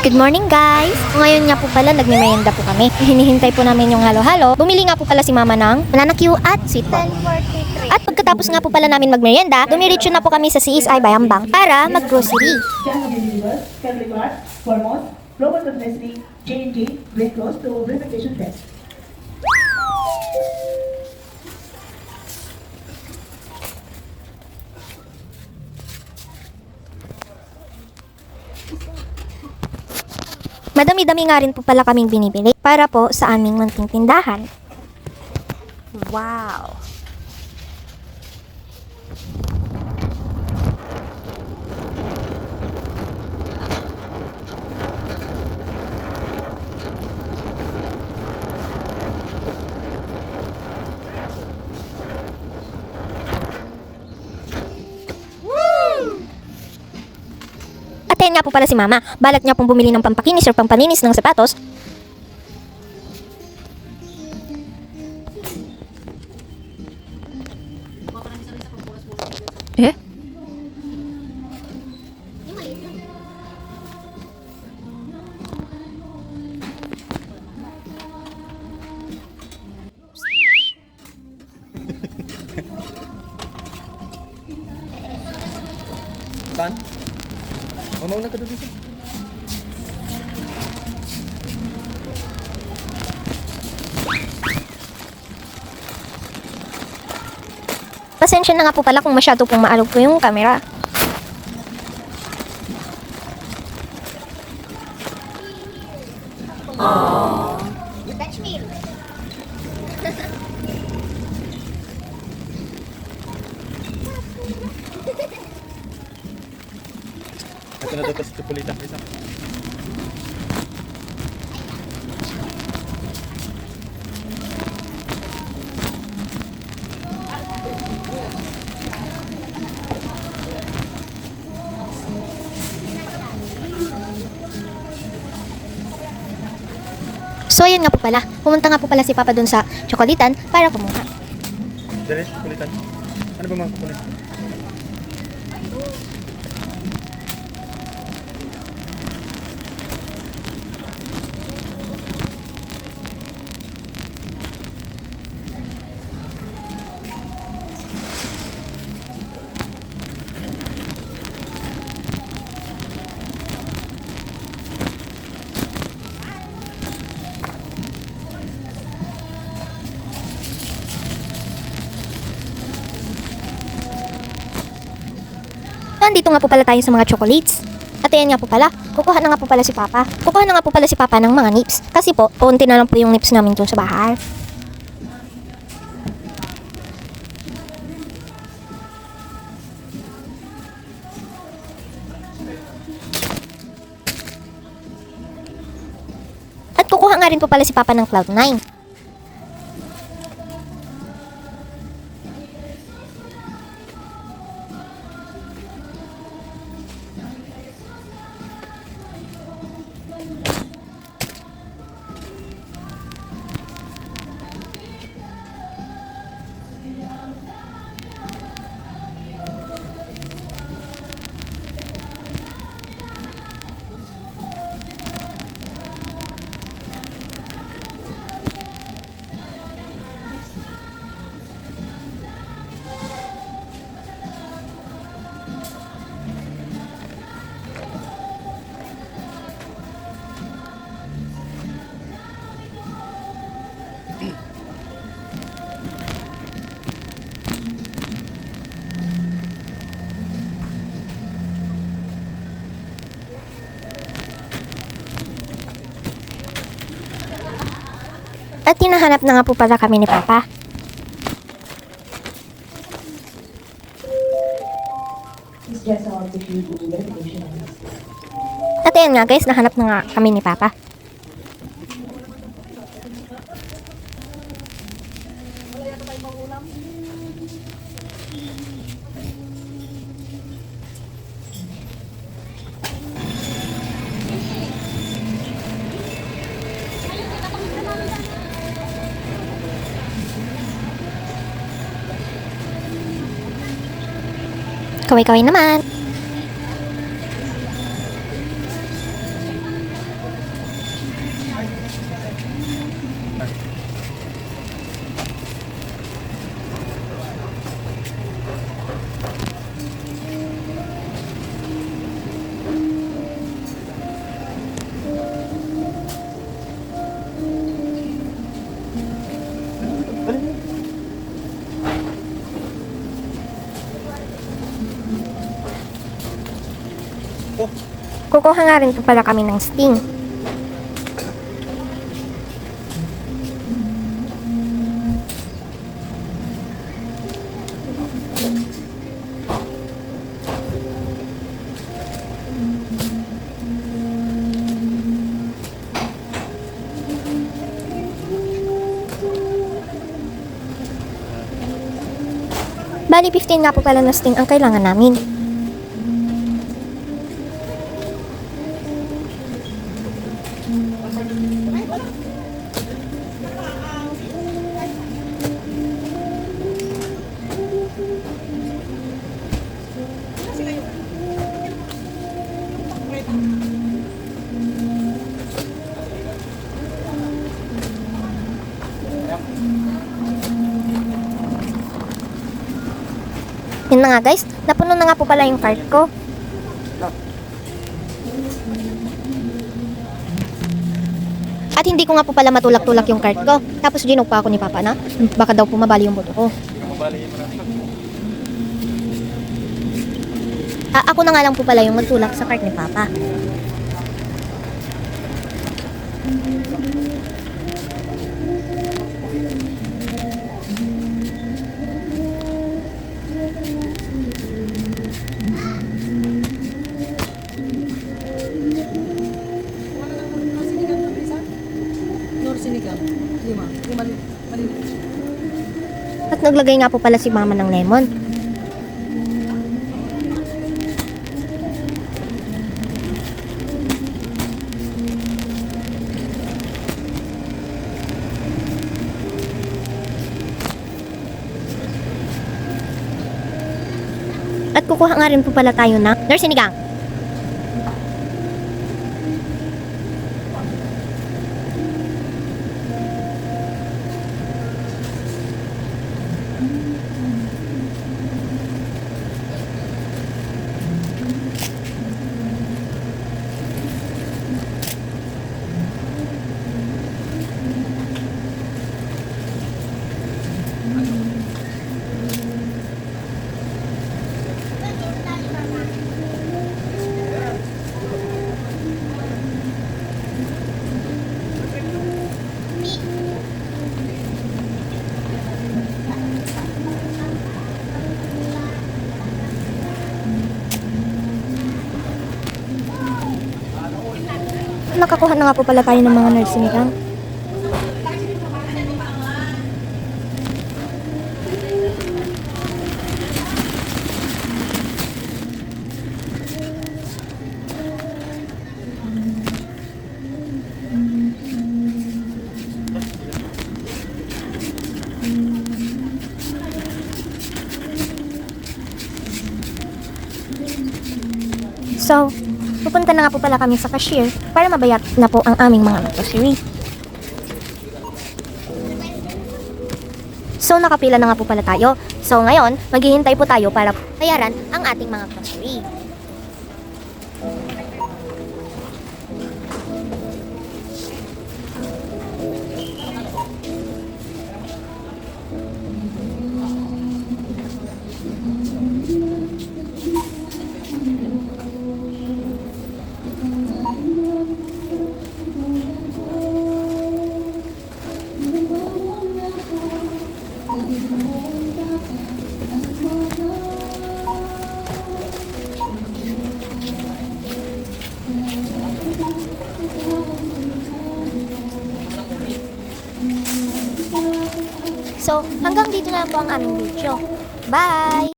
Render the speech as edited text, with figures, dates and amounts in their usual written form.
Good morning guys! Ngayon nga po pala nagme-merienda po kami. Hinihintay po namin yung halo-halo. Bumili nga po pala si mama ng banana Q at sweet corn. At pagkatapos nga po pala namin magmerienda, dumiretso na po kami sa CSI Bayambang para mag-grocery. Global University, J&J, Great Cross to verification test. Madami-dami nga rin po pala kaming binibili para po sa aming munting tindahan. Wow! At ayan nga po pala si mama. Balak niya pong bumili ng pampakinis or pampalinis ng sapatos. Eh? Saan? Mamauna ka doon dito. Pasensya na nga po pala kung masyado pong maalog po yung camera. Touch me. Ito na daw si Tupolita. Isa. So ayun nga po pala, pumunta nga po pala si Papa dun sa Chocolitan para kumuha. Dali, Tupolitan. Ano ba mga kukulit? Nandito nga po pala tayo sa mga chocolates. At ayan nga po pala, kukuha na nga po pala si Papa. Kukuha na nga po pala si Papa ng mga nips. Kasi po, konti na lang po yung nips namin dun sa bahay. At kukuha nga rin po pala si Papa ng Cloud9. At hinahanap na nga po pala kami ni Papa. Please just execute the verification test. At ayan nga guys, nahanap na nga kami ni Papa. Kaway-kaway naman. Kukuha nga rin po pala kami ng sting. Bali, 15 nga po pala na sting ang kailangan namin. Yun na nga guys, napuno na nga po pala yung cart ko. At hindi ko nga po pala matulak-tulak yung cart ko. Tapos ginog pa ako ni Papa na baka daw pumabali yung buto ko. Ako na nga lang po pala yung magtulak sa cart ni Papa. At naglagay nga po pala si Mama ng lemon. At kukuha nga rin po pala tayo ng nurse sinigang. Nakakuha na nga po pala tayo ng mga nurse sinigang. So, pupunta na nga po pala kami sa cashier para mabayad na po ang aming mga grocery. So, nakapila na nga po pala tayo. So, ngayon, maghihintay po tayo para bayaran ang ating mga grocery. So, hanggang dito na po ang aming video. Bye!